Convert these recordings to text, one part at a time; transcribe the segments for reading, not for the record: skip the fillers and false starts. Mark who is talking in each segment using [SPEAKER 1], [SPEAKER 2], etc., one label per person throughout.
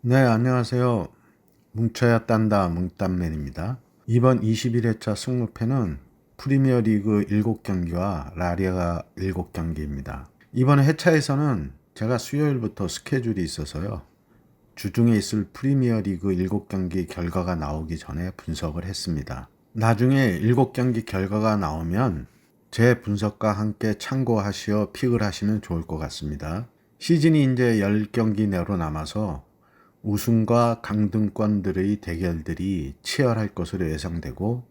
[SPEAKER 1] 네, 안녕하세요. 뭉쳐야 딴다 뭉딴맨입니다. 이번 21회차 승무패는 프리미어 리그 7경기와 라리가 7경기입니다. 이번 회차에서는 제가 수요일부터 스케줄이 있어서요. 주중에 있을 프리미어 리그 7경기 결과가 나오기 전에 분석을 했습니다. 나중에 7경기 결과가 나오면 제 분석과 함께 참고하시어 픽을 하시면 좋을 것 같습니다. 시즌이 이제 10경기 내로 남아서 우승과 강등권들의 대결들이 치열할 것으로 예상되고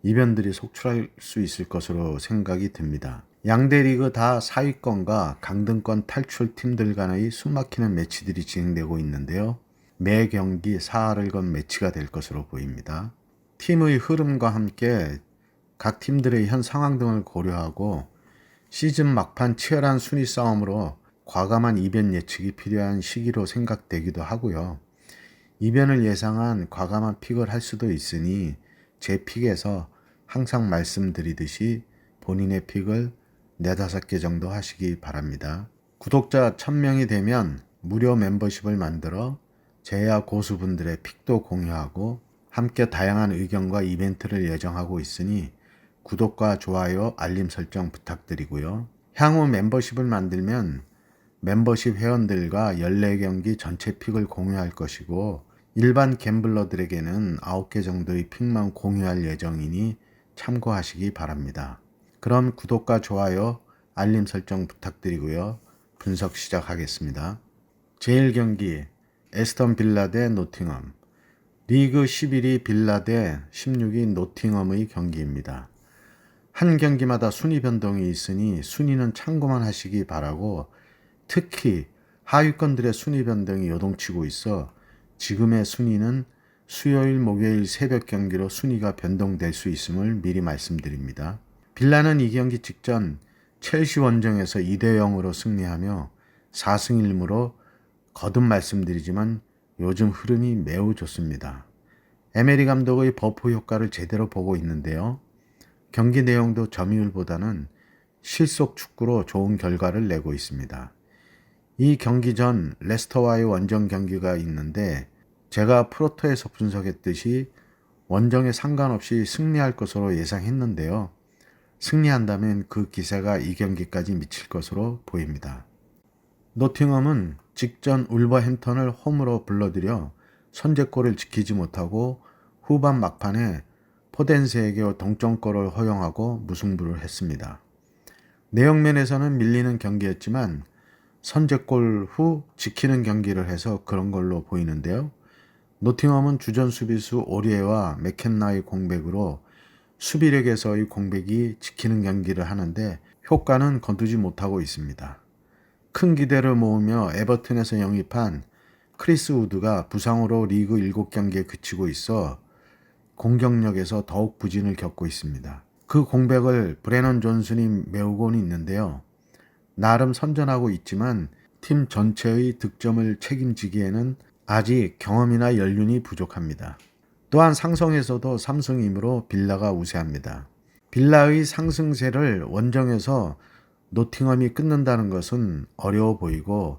[SPEAKER 1] 이변들이 속출할 수 있을 것으로 생각이 듭니다. 양대 리그 다 사위권과 강등권 탈출 팀들 간의 숨막히는 매치들이 진행되고 있는데요. 매 경기 사활을 건 매치가 될 것으로 보입니다. 팀의 흐름과 함께 각 팀들의 현 상황 등을 고려하고 시즌 막판 치열한 순위 싸움으로 과감한 이변 예측이 필요한 시기로 생각되기도 하고요. 이변을 예상한 과감한 픽을 할 수도 있으니 제 픽에서 항상 말씀드리듯이 본인의 픽을 4-5개 정도 하시기 바랍니다. 구독자 1000명이 되면 무료 멤버십을 만들어 제야 고수분들의 픽도 공유하고 함께 다양한 의견과 이벤트를 예정하고 있으니 구독과 좋아요, 알림 설정 부탁드리고요. 향후 멤버십을 만들면 멤버십 회원들과 14경기 전체 픽을 공유할 것이고 일반 갬블러들에게는 9개 정도의 픽만 공유할 예정이니 참고하시기 바랍니다. 그럼 구독과 좋아요, 알림 설정 부탁드리고요. 분석 시작하겠습니다. 제1경기 에스턴 빌라 대 노팅엄. 리그 11위 빌라 대 16위 노팅엄의 경기입니다. 한 경기마다 순위 변동이 있으니 순위는 참고만 하시기 바라고 특히 하위권들의 순위 변동이 요동치고 있어 지금의 순위는 수요일, 목요일 새벽 경기로 순위가 변동될 수 있음을 미리 말씀드립니다. 빌라는 이 경기 직전 첼시 원정에서 2대0으로 승리하며 4승 1무로 거듭 말씀드리지만 요즘 흐름이 매우 좋습니다. 에메리 감독의 버프 효과를 제대로 보고 있는데요. 경기 내용도 점유율보다는 실속 축구로 좋은 결과를 내고 있습니다. 이 경기 전 레스터와의 원정 경기가 있는데 제가 프로토에서 분석했듯이 원정에 상관없이 승리할 것으로 예상했는데요. 승리한다면 그 기세가 이 경기까지 미칠 것으로 보입니다. 노팅엄은 직전 울버햄턴을 홈으로 불러들여 선제골을 지키지 못하고 후반 막판에 포덴스에게 동점골을 허용하고 무승부를 했습니다. 내용면에서는 밀리는 경기였지만 선제골 후 지키는 경기를 해서 그런 걸로 보이는데요. 노팅엄은 주전 수비수 오리에와 맥켄나의 공백으로 수비력에서의 공백이 지키는 경기를 하는데 효과는 거두지 못하고 있습니다. 큰 기대를 모으며 에버튼에서 영입한 크리스 우드가 부상으로 리그 7경기에 그치고 있어 공격력에서 더욱 부진을 겪고 있습니다. 그 공백을 브레넌 존슨이 메우고는 있는데요. 나름 선전하고 있지만 팀 전체의 득점을 책임지기에는 아직 경험이나 연륜이 부족합니다. 또한 상성에서도 3승 2무로 빌라가 우세합니다. 빌라의 상승세를 원정에서 노팅엄이 끊는다는 것은 어려워 보이고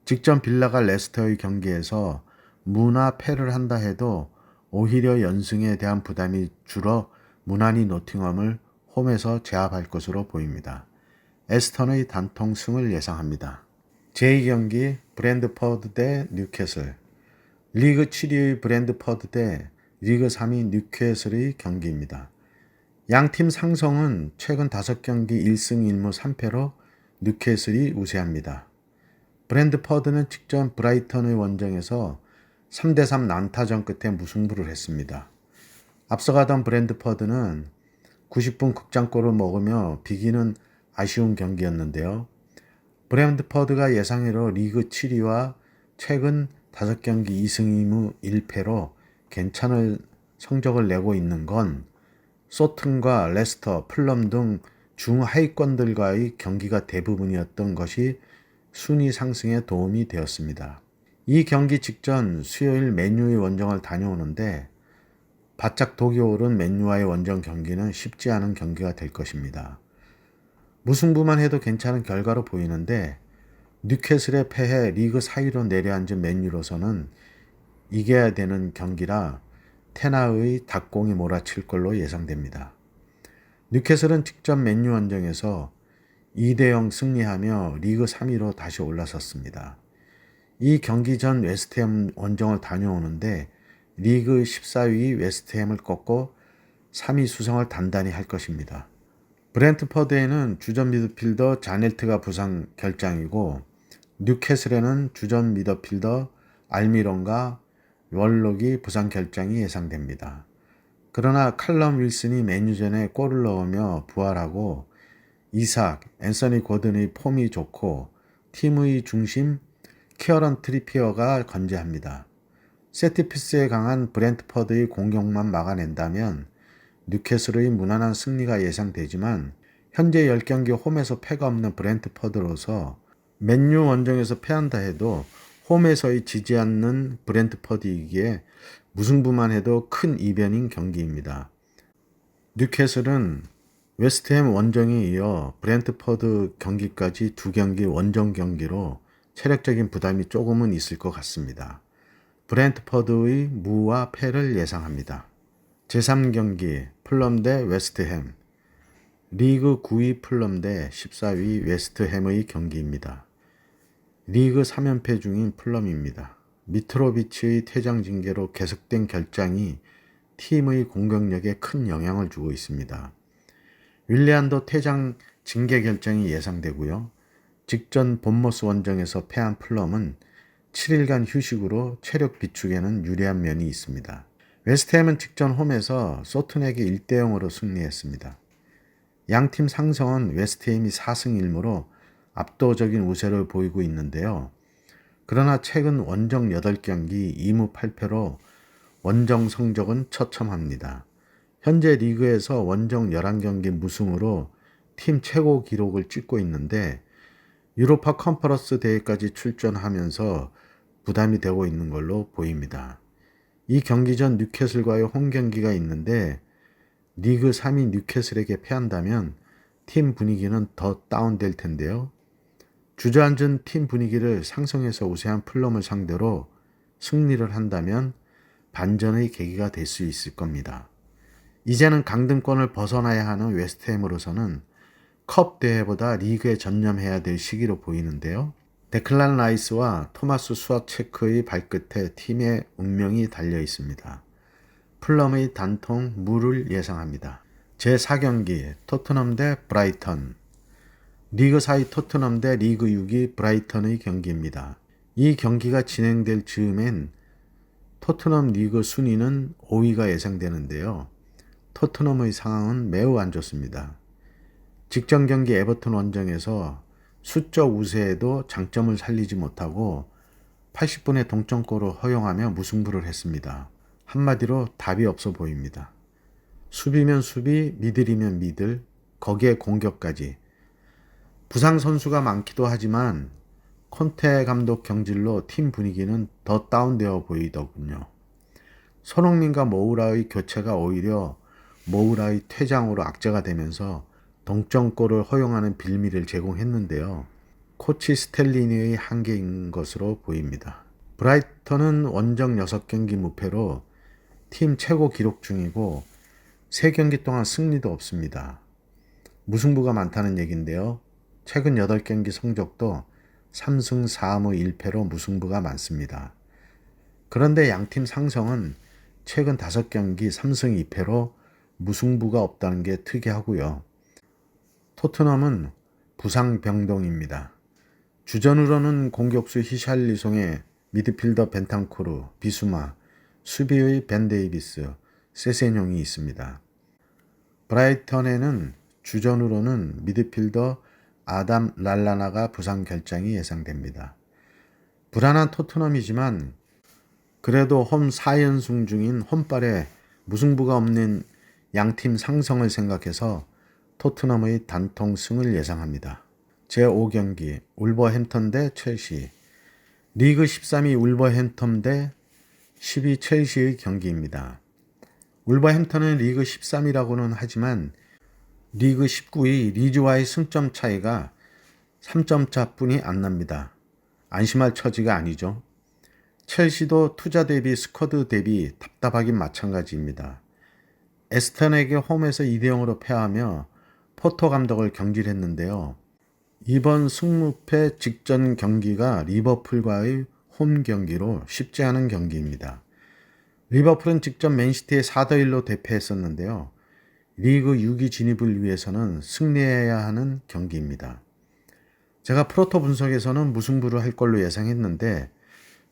[SPEAKER 1] 직전 빌라가 레스터의 경기에서 무나 패를 한다 해도 오히려 연승에 대한 부담이 줄어 무난히 노팅엄을 홈에서 제압할 것으로 보입니다. 에스턴의 단통 승을 예상합니다. 제2경기 브랜드퍼드 대 뉴캐슬. 리그 7위의 브랜드퍼드 대 리그 3위 뉴캐슬의 경기입니다. 양팀 상성은 최근 5경기 1승 1무 3패로 뉴캐슬이 우세합니다. 브랜드퍼드는 직전 브라이턴의 원정에서 3대3 난타전 끝에 무승부를 했습니다. 앞서가던 브랜드퍼드는 90분 극장골을 먹으며 비기는 아쉬운 경기였는데요. 브랜드퍼드가 예상외로 리그 7위와 최근 5경기 2승 2무 1패로 괜찮은 성적을 내고 있는 건 소튼과 레스터, 플럼 등 중하위권들과의 경기가 대부분이었던 것이 순위 상승에 도움이 되었습니다. 이 경기 직전 수요일 맨유의 원정을 다녀오는데 바짝 독이 오른 맨유와의 원정 경기는 쉽지 않은 경기가 될 것입니다. 무승부만 해도 괜찮은 결과로 보이는데 뉴캐슬의 패해 리그 4위로 내려앉은 맨유로서는 이겨야 되는 경기라 테나의 닭공이 몰아칠 걸로 예상됩니다. 뉴캐슬은 직전 맨유 원정에서 2대0 승리하며 리그 3위로 다시 올라섰습니다. 이 경기 전 웨스트햄 원정을 다녀오는데 리그 14위 웨스트햄을 꺾고 3위 수성을 단단히 할 것입니다. 브렌트퍼드에는 주전 미드필더 자넬트가 부상 결장이고 뉴캐슬에는 주전 미드필더 알미론과 월록이 부상 결장이 예상됩니다. 그러나 칼럼 윌슨이 맨유전에 골을 넣으며 부활하고 이삭, 앤서니 고든의 폼이 좋고 팀의 중심 키어런 트리피어가 건재합니다. 세트피스에 강한 브렌트퍼드의 공격만 막아낸다면 뉴캐슬의 무난한 승리가 예상되지만 현재 10경기 홈에서 패가 없는 브렌트퍼드로서 맨유 원정에서 패한다 해도 홈에서의 지지 않는 브렌트퍼드이기에 무승부만 해도 큰 이변인 경기입니다. 뉴캐슬은 웨스트햄 원정에 이어 브렌트퍼드 경기까지 2경기 원정 경기로 체력적인 부담이 조금은 있을 것 같습니다. 브렌트퍼드의 무와 패를 예상합니다. 제3경기 풀럼 대 웨스트햄. 리그 9위 풀럼 대 14위 웨스트햄의 경기입니다. 리그 3연패 중인 풀럼입니다. 미트로비치의 퇴장 징계로 계속된 결장이 팀의 공격력에 큰 영향을 주고 있습니다. 윌리안도 퇴장 징계 결정이 예상되고요. 직전 본머스 원정에서 패한 풀럼은 7일간 휴식으로 체력 비축에는 유리한 면이 있습니다. 웨스트햄은 직전 홈에서 소튼에게 1대0으로 승리했습니다. 양팀 상성은 웨스트햄이 4승 1무로 압도적인 우세를 보이고 있는데요. 그러나 최근 원정 8경기 2무 8패로 원정 성적은 처참합니다. 현재 리그에서 원정 11경기 무승으로 팀 최고 기록을 찍고 있는데 유로파 컨퍼런스 대회까지 출전하면서 부담이 되고 있는 걸로 보입니다. 이 경기 전 뉴캐슬과의 홈 경기가 있는데 리그 3위 뉴캐슬에게 패한다면 팀 분위기는 더 다운될 텐데요. 주저앉은 팀 분위기를 상승해서 우세한 풀럼을 상대로 승리를 한다면 반전의 계기가 될 수 있을 겁니다. 이제는 강등권을 벗어나야 하는 웨스트햄으로서는 컵 대회보다 리그에 전념해야 될 시기로 보이는데요. 데클란 라이스와 토마스 수아체크의 발끝에 팀의 운명이 달려 있습니다. 풀럼의 단통 무를 예상합니다. 제4경기 토트넘 대 브라이턴. 리그 4위 토트넘 대 리그 6위 브라이턴의 경기입니다. 이 경기가 진행될 즈음엔 토트넘 리그 순위는 5위가 예상되는데요. 토트넘의 상황은 매우 안 좋습니다. 직전 경기 에버턴 원정에서 수적 우세에도 장점을 살리지 못하고 80분의 동점골을 허용하며 무승부를 했습니다. 한마디로 답이 없어 보입니다. 수비면 수비, 미들이면 미들, 거기에 공격까지. 부상 선수가 많기도 하지만 콘테 감독 경질로 팀 분위기는 더 다운되어 보이더군요. 손흥민과 모우라의 교체가 오히려 모우라의 퇴장으로 악재가 되면서 동점골을 허용하는 빌미를 제공했는데요. 코치 스텔리니의 한계인 것으로 보입니다. 브라이턴은 원정 6경기 무패로 팀 최고 기록 중이고 3경기 동안 승리도 없습니다. 무승부가 많다는 얘기인데요. 최근 8경기 성적도 3승 4무 1패로 무승부가 많습니다. 그런데 양팀 상성은 최근 5경기 3승 2패로 무승부가 없다는 게 특이하고요. 토트넘은 부상 병동입니다. 주전으로는 공격수 히샬리송의 미드필더 벤탄쿠르, 비수마, 수비의 벤 데이비스, 세세뇽이 있습니다. 브라이턴에는 주전으로는 미드필더 아담 랄라나가 부상 결장이 예상됩니다. 불안한 토트넘이지만 그래도 홈 4연승 중인 홈발에 무승부가 없는 양팀 상성을 생각해서 토트넘의 단통 승을 예상합니다. 제5경기 울버햄턴 대 첼시. 리그 13위 울버햄턴 대 10위 첼시의 경기입니다. 울버햄턴은 리그 13위라고는 하지만 리그 19위 리즈와의 승점 차이가 3점 차뿐이 안 납니다. 안심할 처지가 아니죠. 첼시도 투자 대비 스쿼드 대비 답답하긴 마찬가지입니다. 에스턴에게 홈에서 2대0으로 패하며 포터 감독을 경질했는데요. 이번 승무패 직전 경기가 리버풀과의 홈 경기로 쉽지 않은 경기입니다. 리버풀은 직전 맨시티에 4대1로 대패했었는데요. 리그 6위 진입을 위해서는 승리해야 하는 경기입니다. 제가 프로토 분석에서는 무승부를 할 걸로 예상했는데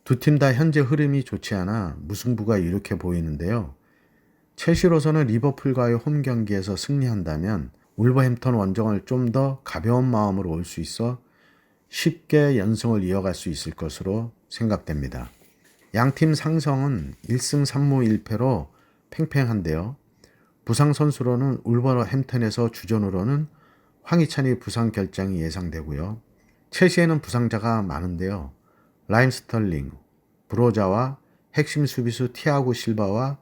[SPEAKER 1] 두 팀 다 현재 흐름이 좋지 않아 무승부가 이렇게 보이는데요. 첼시로서는 리버풀과의 홈 경기에서 승리한다면 울버햄턴 원정을 좀 더 가벼운 마음으로 올 수 있어 쉽게 연승을 이어갈 수 있을 것으로 생각됩니다. 양팀 상성은 1승 3무 1패로 팽팽한데요. 부상 선수로는 울버햄턴에서 주전으로는 황희찬이 부상 결장이 예상되고요. 첼시에는 부상자가 많은데요. 라임 스털링, 브로자와 핵심 수비수 티아고 실바와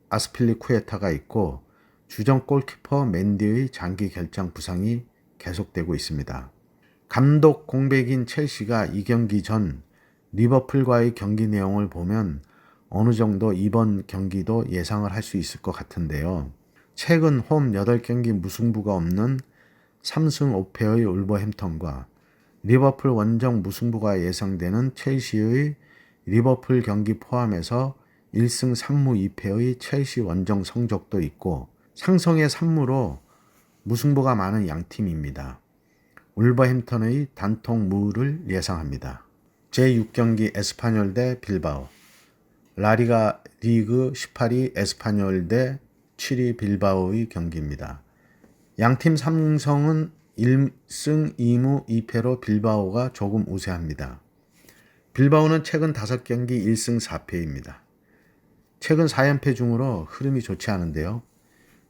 [SPEAKER 1] 아스필리쿠에타가 있고 주전 골키퍼 맨디의 장기 결장 부상이 계속되고 있습니다. 감독 공백인 첼시가 이 경기 전 리버풀과의 경기 내용을 보면 어느 정도 이번 경기도 예상을 할 수 있을 것 같은데요. 최근 홈 8경기 무승부가 없는 3승 5패의 울버햄턴과 리버풀 원정 무승부가 예상되는 첼시의 리버풀 경기 포함해서 1승 3무 2패의 첼시 원정 성적도 있고 상성의 3무로 무승부가 많은 양팀입니다. 울버햄턴의 단통 무를 예상합니다. 제6경기 에스파뇰 대 빌바오, 라리가 리그 18위 에스파뇰 대 7위 빌바오의 경기입니다. 양팀 상성은 1승 2무 2패로 빌바오가 조금 우세합니다. 빌바오는 최근 5경기 1승 4패입니다. 최근 4연패 중으로 흐름이 좋지 않은데요.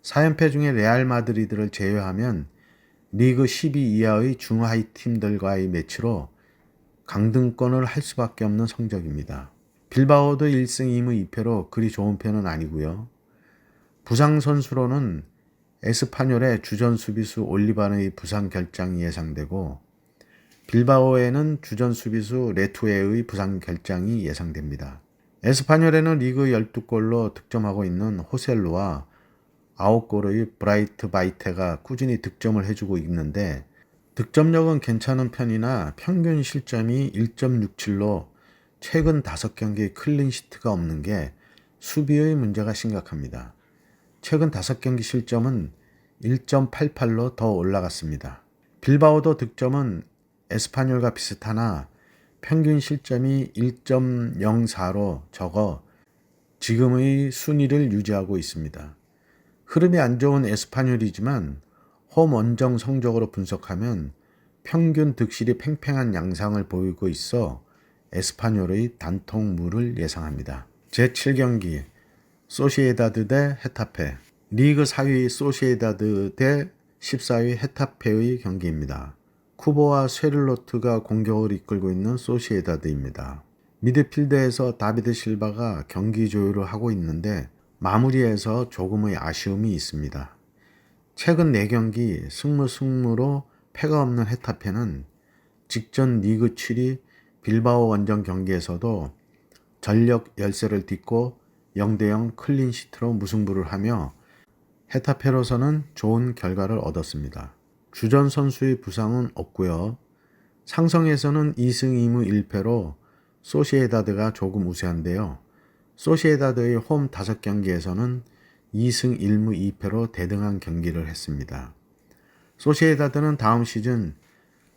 [SPEAKER 1] 4연패 중에 레알 마드리드를 제외하면 리그 10위 이하의 중하위 팀들과의 매치로 강등권을 할 수밖에 없는 성적입니다. 빌바오도 1승 2무 2패로 그리 좋은 편은 아니고요. 부상 선수로는 에스파뇰의 주전 수비수 올리반의 부상 결장이 예상되고 빌바오에는 주전 수비수 레투에의 부상 결장이 예상됩니다. 에스파뇰에는 리그 12골로 득점하고 있는 호셀루와 9골의 브라이트 바이테가 꾸준히 득점을 해주고 있는데 득점력은 괜찮은 편이나 평균 실점이 1.67로 최근 5경기 클린시트가 없는 게 수비의 문제가 심각합니다. 최근 5경기 실점은 1.88로 더 올라갔습니다. 빌바오도 득점은 에스파뇰과 비슷하나 평균 실점이 1.04로 적어 지금의 순위를 유지하고 있습니다. 흐름이 안 좋은 에스파뇰이지만 홈 원정 성적으로 분석하면 평균 득실이 팽팽한 양상을 보이고 있어 에스파뇰의 단통무를 예상합니다. 제7경기 소시에다드 대 헤타페, 리그 4위 소시에다드 대 14위 헤타페의 경기입니다. 쿠보와 쉐를로트가 공격을 이끌고 있는 소시에다드입니다. 미드필드에서 다비드 실바가 경기 조율을 하고 있는데 마무리에서 조금의 아쉬움이 있습니다. 최근 4경기 승무로 패가 없는 헤타페는 직전 리그 7위 빌바오 원정 경기에서도 전력 열세를 딛고 0대0 클린시트로 무승부를 하며 헤타페로서는 좋은 결과를 얻었습니다. 주전 선수의 부상은 없고요. 상성에서는 2승 2무 1패로 소시에다드가 조금 우세한데요. 소시에다드의 홈 5경기에서는 2승 1무 2패로 대등한 경기를 했습니다. 소시에다드는 다음 시즌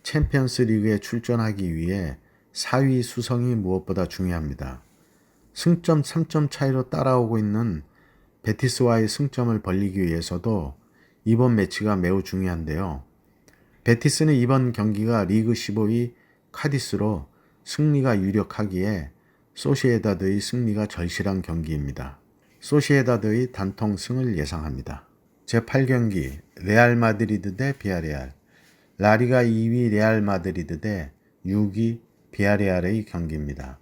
[SPEAKER 1] 챔피언스 리그에 출전하기 위해 4위 수성이 무엇보다 중요합니다. 승점 3점 차이로 따라오고 있는 베티스와의 승점을 벌리기 위해서도 이번 매치가 매우 중요한데요. 베티스는 이번 경기가 리그 15위 카디스로 승리가 유력하기에 소시에다드의 승리가 절실한 경기입니다. 소시에다드의 단통 승을 예상합니다. 제8경기 레알 마드리드 대 비아레알, 라리가 2위 레알 마드리드 대 6위 비아레알의 경기입니다.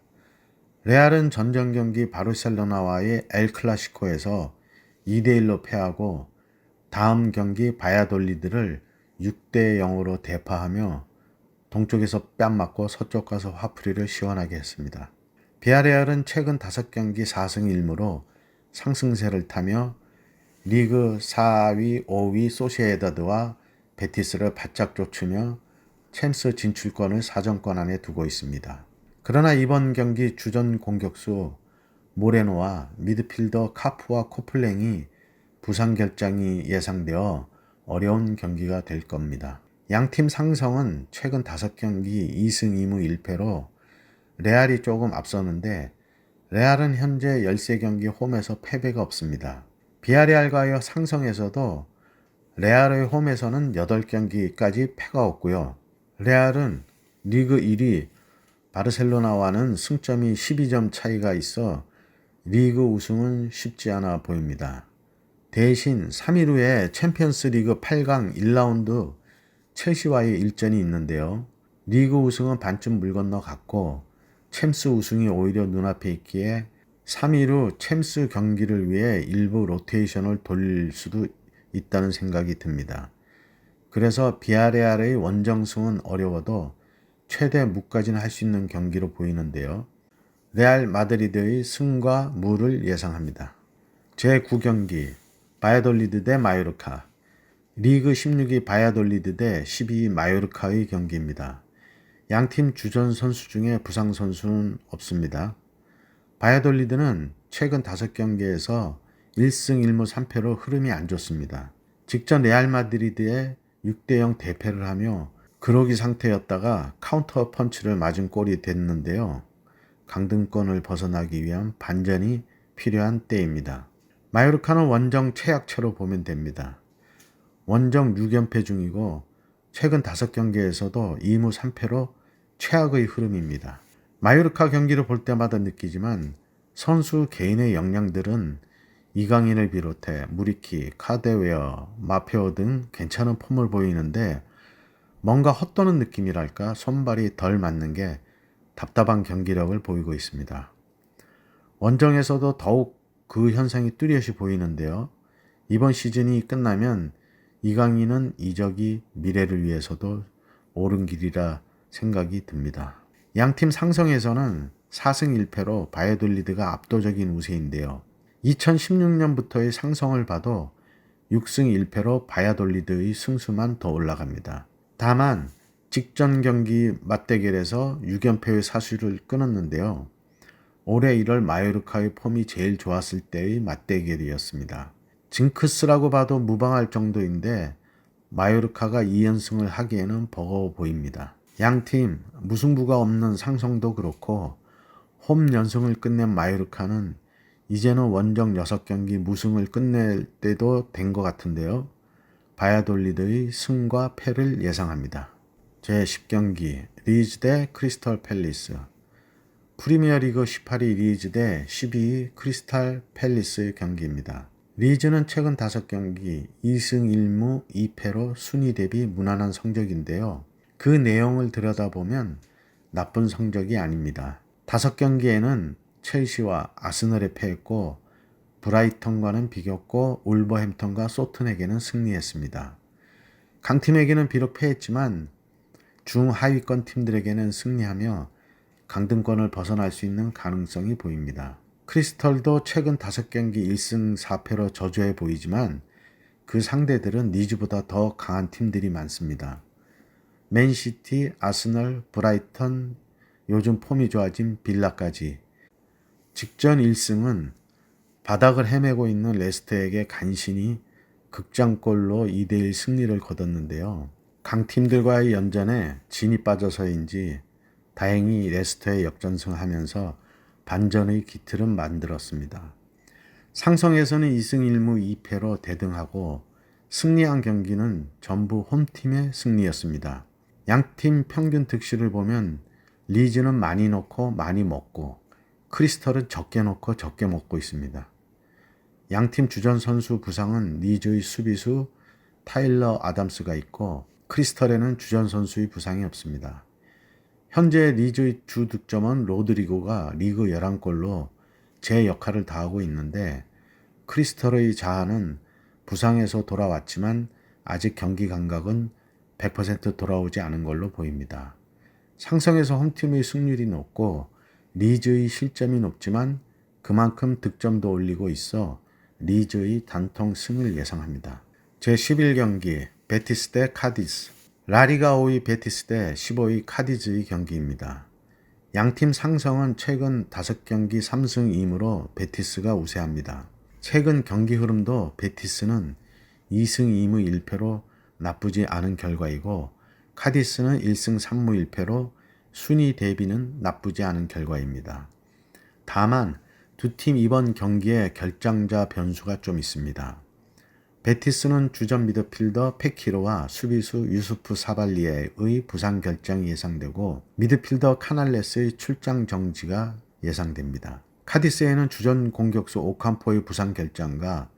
[SPEAKER 1] 레알은 전전 경기 바르셀로나와의 엘 클라시코에서 2대1로 패하고 다음 경기 바야돌리드를 6대0으로 대파하며 동쪽에서 뺨 맞고 서쪽 가서 화풀이를 시원하게 했습니다. 비아레알은 최근 5경기 4승 1무로 상승세를 타며 리그 4위, 5위 소시에다드와 베티스를 바짝 쫓으며 챔스 진출권을 사정권 안에 두고 있습니다. 그러나 이번 경기 주전 공격수 모레노와 미드필더 카프와 코플랭이 부상 결장이 예상되어 어려운 경기가 될 겁니다. 양팀 상성은 최근 5경기 2승 2무 1패로 레알이 조금 앞서는데 레알은 현재 13경기 홈에서 패배가 없습니다. 비아레알과의 상성에서도 레알의 홈에서는 8경기까지 패가 없고요. 레알은 리그 1위 바르셀로나와는 승점이 12점 차이가 있어 리그 우승은 쉽지 않아 보입니다. 대신 3일 후에 챔피언스 리그 8강 1라운드 첼시와의 일전이 있는데요. 리그 우승은 반쯤 물 건너 갔고 챔스 우승이 오히려 눈앞에 있기에 3일 후 챔스 경기를 위해 일부 로테이션을 돌릴 수도 있다는 생각이 듭니다. 그래서 비아레알의 원정승은 어려워도 최대 무까지는 할 수 있는 경기로 보이는데요. 레알 마드리드의 승과 무를 예상합니다. 제9경기 바야돌리드 대 마요르카. 리그 16위 바야돌리드 대 12위 마요르카의 경기입니다. 양팀 주전 선수 중에 부상 선수는 없습니다. 바야돌리드는 최근 5경기에서 1승 1무 3패로 흐름이 안 좋습니다. 직전 레알 마드리드에 6대0 대패를 하며 그러기 상태였다가 카운터 펀치를 맞은 꼴이 됐는데요. 강등권을 벗어나기 위한 반전이 필요한 때입니다. 마요르카는 원정 최약체로 보면 됩니다. 원정 6연패 중이고 최근 5경기에서도 2무 3패로 최악의 흐름입니다. 마요르카 경기를 볼 때마다 느끼지만 선수 개인의 역량들은 이강인을 비롯해 무리키, 카데웨어, 마페오 등 괜찮은 폼을 보이는데 뭔가 헛도는 느낌이랄까 손발이 덜 맞는 게 답답한 경기력을 보이고 있습니다. 원정에서도 더욱 그 현상이 뚜렷이 보이는데요. 이번 시즌이 끝나면 이강인은 이적이 미래를 위해서도 옳은 길이라 생각이 듭니다. 양팀 상성에서는 4승 1패로 바이돌리드가 압도적인 우세인데요. 2016년부터의 상성을 봐도 6승 1패로 바야돌리드의 승수만 더 올라갑니다. 다만 직전 경기 맞대결에서 6연패의 사수를 끊었는데요. 올해 1월 마요르카의 폼이 제일 좋았을 때의 맞대결이었습니다. 징크스라고 봐도 무방할 정도인데 마요르카가 2연승을 하기에는 버거워 보입니다. 양팀 무승부가 없는 상성도 그렇고 홈 연승을 끝낸 마요르카는 이제는 원정 6경기 무승을 끝낼 때도 된 것 같은데요. 바야돌리드의 승과 패를 예상합니다. 제10경기 리즈 대 크리스털 팰리스. 프리미어리그 18위 리즈 대 12위 크리스탈 팰리스의 경기입니다. 리즈는 최근 5경기 2승 1무 2패로 순위 대비 무난한 성적인데요. 그 내용을 들여다보면 나쁜 성적이 아닙니다. 5경기에는 첼시와 아스널에 패했고 브라이턴과는 비겼고 울버햄턴과 소튼에게는 승리했습니다. 강팀에게는 비록 패했지만 중하위권 팀들에게는 승리하며 강등권을 벗어날 수 있는 가능성이 보입니다. 크리스털도 최근 5경기 1승 4패로 저조해 보이지만 그 상대들은 리즈보다 더 강한 팀들이 많습니다. 맨시티, 아스널, 브라이턴, 요즘 폼이 좋아진 빌라까지. 직전 1승은 바닥을 헤매고 있는 레스터에게 간신히 극장골로 2대1 승리를 거뒀는데요. 강팀들과의 연전에 진이 빠져서인지 다행히 레스터에 역전승하면서 반전의 기틀은 만들었습니다. 상성에서는 2승 1무 2패로 대등하고 승리한 경기는 전부 홈팀의 승리였습니다. 양팀 평균 득실을 보면 리즈는 많이 넣고 많이 먹고 크리스털은 적게 넣고 적게 먹고 있습니다. 양팀 주전 선수 부상은 리즈의 수비수 타일러 아담스가 있고 크리스털에는 주전 선수의 부상이 없습니다. 현재 리즈의 주 득점은 로드리고가 리그 11골로 제 역할을 다하고 있는데 크리스털의 자아는 부상에서 돌아왔지만 아직 경기 감각은 100% 돌아오지 않은 걸로 보입니다. 상성에서 홈팀의 승률이 높고 리즈의 실점이 높지만 그만큼 득점도 올리고 있어 리즈의 단통 승을 예상합니다. 제11경기 베티스 대 카디스. 라리가 5위 베티스 대 15위 카디즈의 경기입니다. 양팀 상성은 최근 5경기 3승 2무로 베티스가 우세합니다. 최근 경기 흐름도 베티스는 2승 2무 1패로 나쁘지 않은 결과이고 카디스는 1승 3무 1패로 순위 대비는 나쁘지 않은 결과입니다. 다만 두 팀 이번 경기에 결정자 변수가 좀 있습니다. 베티스는 주전 미드필더 페키로와 수비수 유수프 사발리에의 부상 결정이 예상되고 미드필더 카날레스의 출장 정지가 예상됩니다. 카디스에는 주전 공격수 오캄포의 부상 결정과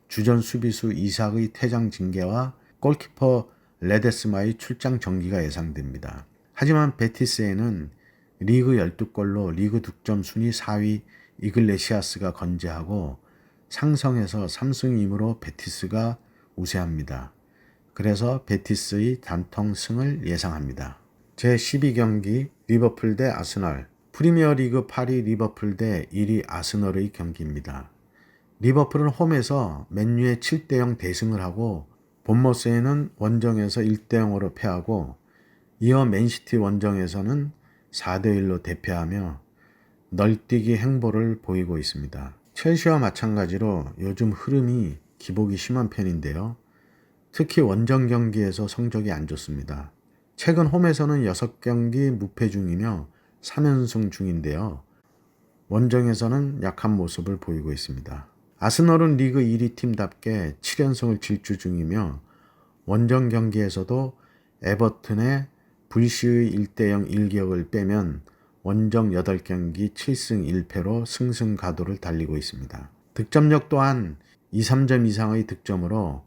[SPEAKER 1] 주전 수비수 이삭의 퇴장 징계와 골키퍼 레데스마의 출장 정지가 예상됩니다. 하지만 베티스에는 리그 12골로 리그 득점 순위 4위 이글레시아스가 건재하고 상성에서 3승 2무로 베티스가 우세합니다. 그래서 베티스의 단통 승을 예상합니다. 제12경기 리버풀 대 아스널. 프리미어리그 8위 리버풀 대 1위 아스널의 경기입니다. 리버풀은 홈에서 맨유에 7대0 대승을 하고 본머스에는 원정에서 1대0으로 패하고 이어 맨시티 원정에서는 4대1로 대패하며 널뛰기 행보를 보이고 있습니다. 첼시와 마찬가지로 요즘 흐름이 기복이 심한 편인데요. 특히 원정 경기에서 성적이 안 좋습니다. 최근 홈에서는 6경기 무패 중이며 3연승 중인데요. 원정에서는 약한 모습을 보이고 있습니다. 아스널은 리그 1위 팀답게 7연승을 질주 중이며 원정 경기에서도 에버튼의 불시의 1대0 일격을 빼면 원정 8경기 7승 1패로 승승가도를 달리고 있습니다. 득점력 또한 2, 3점 이상의 득점으로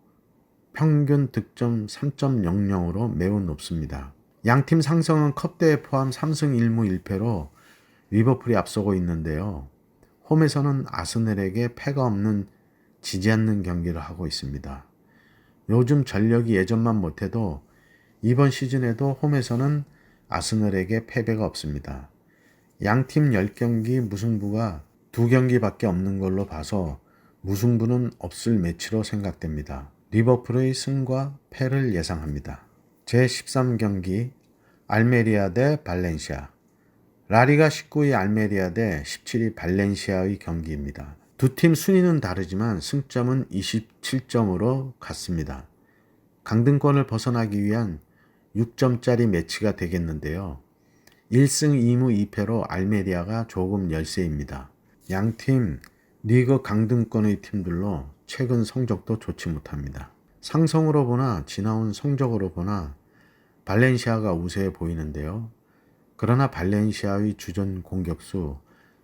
[SPEAKER 1] 평균 득점 3.00으로 매우 높습니다. 양팀 상성은 컵대회 포함 3승 1무 1패로 리버풀이 앞서고 있는데요. 홈에서는 아스널에게 패가 없는 지지 않는 경기를 하고 있습니다. 요즘 전력이 예전만 못해도 이번 시즌에도 홈에서는 아스널에게 패배가 없습니다. 양팀 10경기 무승부가 2경기밖에 없는 걸로 봐서 무승부는 없을 매치로 생각됩니다. 리버풀의 승과 패를 예상합니다. 제13경기 알메리아 대 발렌시아. 라리가 19위 알메리아 대 17위 발렌시아의 경기입니다. 두 팀 순위는 다르지만 승점은 27점으로 같습니다. 강등권을 벗어나기 위한 6점짜리 매치가 되겠는데요. 1승 2무 2패로 알메리아가 조금 열세입니다. 양팀 리그 강등권의 팀들로 최근 성적도 좋지 못합니다. 상성으로 보나 지나온 성적으로 보나 발렌시아가 우세해 보이는데요. 그러나 발렌시아의 주전 공격수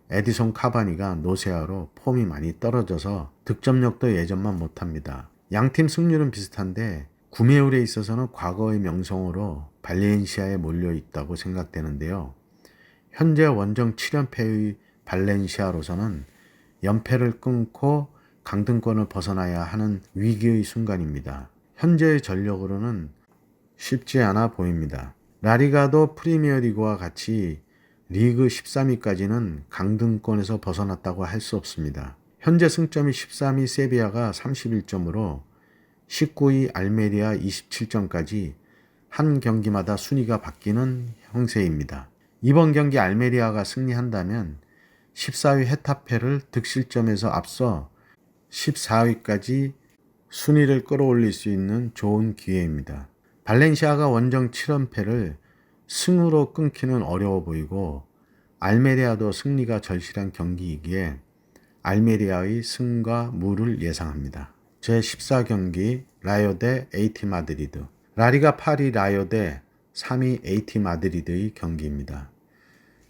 [SPEAKER 1] 에디손 카바니가 노세아로 폼이 많이 떨어져서 득점력도 예전만 못합니다. 양팀 승률은 비슷한데 구매율에 있어서는 과거의 명성으로 발렌시아에 몰려 있다고 생각되는데요. 현재 원정 7연패의 발렌시아로서는 연패를 끊고 강등권을 벗어나야 하는 위기의 순간입니다. 현재의 전력으로는 쉽지 않아 보입니다. 라리가도 프리미어리그와 같이 리그 13위까지는 강등권에서 벗어났다고 할 수 없습니다. 현재 승점이 13위 세비야가 31점으로 19위 알메리아 27점까지 한 경기마다 순위가 바뀌는 형세입니다. 이번 경기 알메리아가 승리한다면 14위 헤타페를 득실점에서 앞서 14위까지 순위를 끌어올릴 수 있는 좋은 기회입니다. 발렌시아가 원정 7연패를 승으로 끊기는 어려워 보이고 알메리아도 승리가 절실한 경기이기에 알메리아의 승과 무를 예상합니다. 제14경기 라요 대 AT 마드리드. 라리가 8위 라요 대 3위 AT 마드리드의 경기입니다.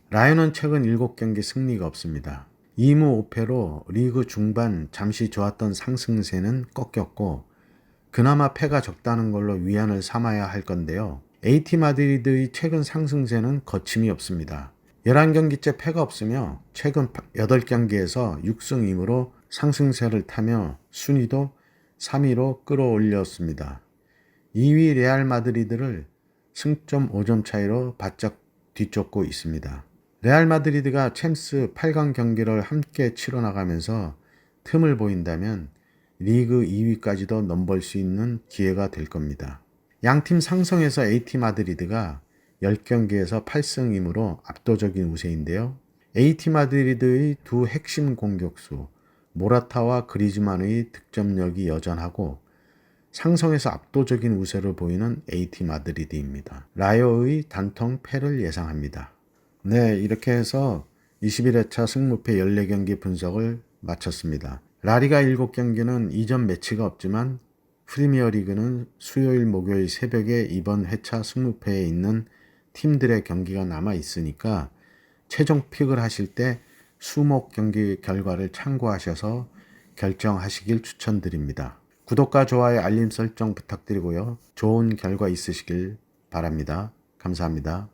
[SPEAKER 1] 라요는 최근 7경기 승리가 없습니다. 2무 5패로 리그 중반 잠시 좋았던 상승세는 꺾였고 그나마 패가 적다는 걸로 위안을 삼아야 할 건데요. AT 마드리드의 최근 상승세는 거침이 없습니다. 11경기째 패가 없으며 최근 8경기에서 6승 2무로 상승세를 타며 순위도 3위로 끌어올렸습니다. 2위 레알 마드리드를 승점 5점 차이로 바짝 뒤쫓고 있습니다. 레알 마드리드가 챔스 8강 경기를 함께 치러나가면서 틈을 보인다면 리그 2위까지도 넘볼 수 있는 기회가 될 겁니다. 양팀 상성에서 AT 마드리드가 10경기에서 8승이므로 압도적인 우세인데요. AT 마드리드의 두 핵심 공격수 모라타와 그리즈만의 득점력이 여전하고 상성에서 압도적인 우세를 보이는 AT 마드리드입니다. 라요의 단통 패를 예상합니다. 네, 이렇게 해서 21회차 승무패 14경기 분석을 마쳤습니다. 라리가 7경기는 이전 매치가 없지만 프리미어리그는 수요일 목요일 새벽에 이번 회차 승무패에 있는 팀들의 경기가 남아 있으니까 최종 픽을 하실 때 수목 경기 결과를 참고하셔서 결정하시길 추천드립니다. 구독과 좋아요, 알림 설정 부탁드리고요. 좋은 결과 있으시길 바랍니다. 감사합니다.